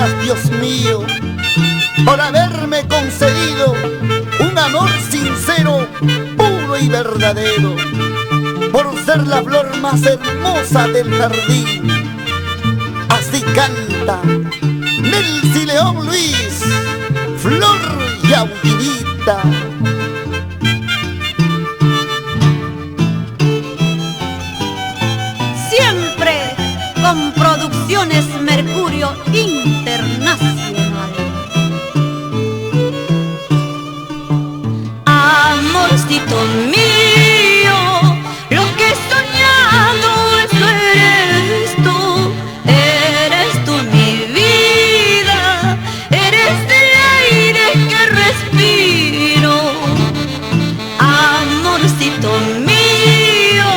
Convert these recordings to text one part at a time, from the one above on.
gracias, Dios mío, por haberme concedido un amor sincero, puro y verdadero, por ser la flor más hermosa del jardín. Así canta Nelcy León Luis, Flor y Audinita. Siempre con Producciones Mercurio Internacional. Amorcito mío, lo que he soñado, eso eres tú mi vida, eres el aire que respiro. Amorcito mío,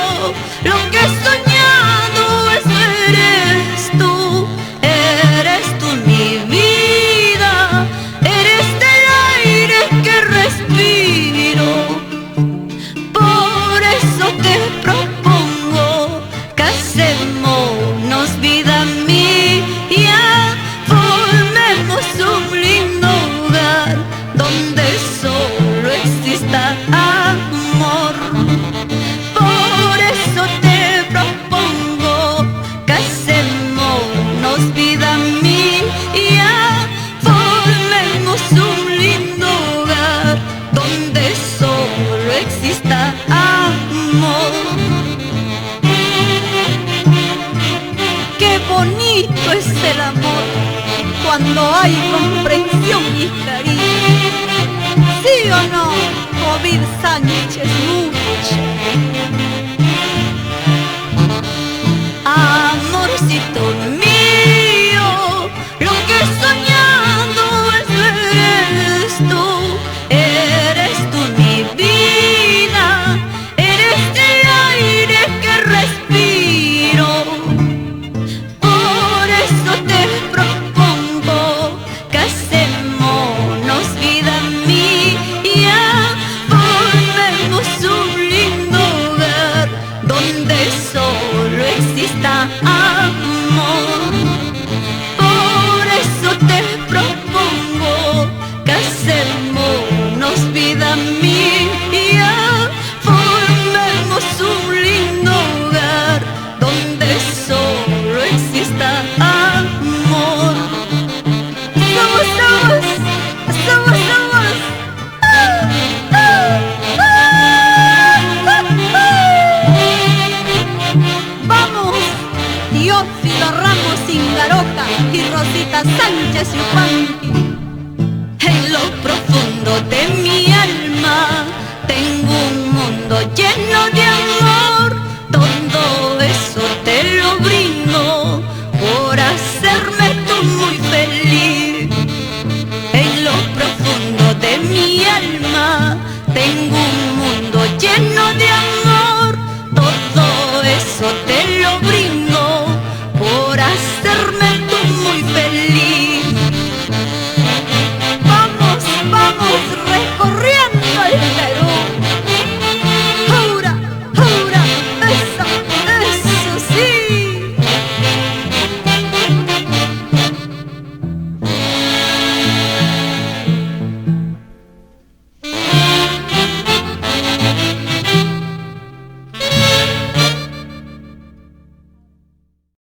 lo que he soñado, eso eres tú mi vida, eres el aire que respiro. Por eso te propongo que hacemos vida mía, formemos un lindo hogar donde solo exista amor. Por eso te propongo que hacemos vida mía, formemos un lindo hogar donde solo exista amor. Qué bonito es el amor cuando hay comprensión y cariño. ¿Sí o no, Jovid Sánchez Mucho? Amorcito mío, lo que he soñado, eso eres tú mi vida, eres el aire que respiro. Por eso te propongo que hacemos vida mía, formemos un lindo hogar donde solo exista amor. Por eso te propongo que hacemos vida mía, formemos un lindo hogar donde solo exista amor. Somos. Vamos, Teófilo Ramos Ingaroca y Rosita Sánchez Yupanqui. En lo profundo de mi alma tengo un mundo lleno de amor.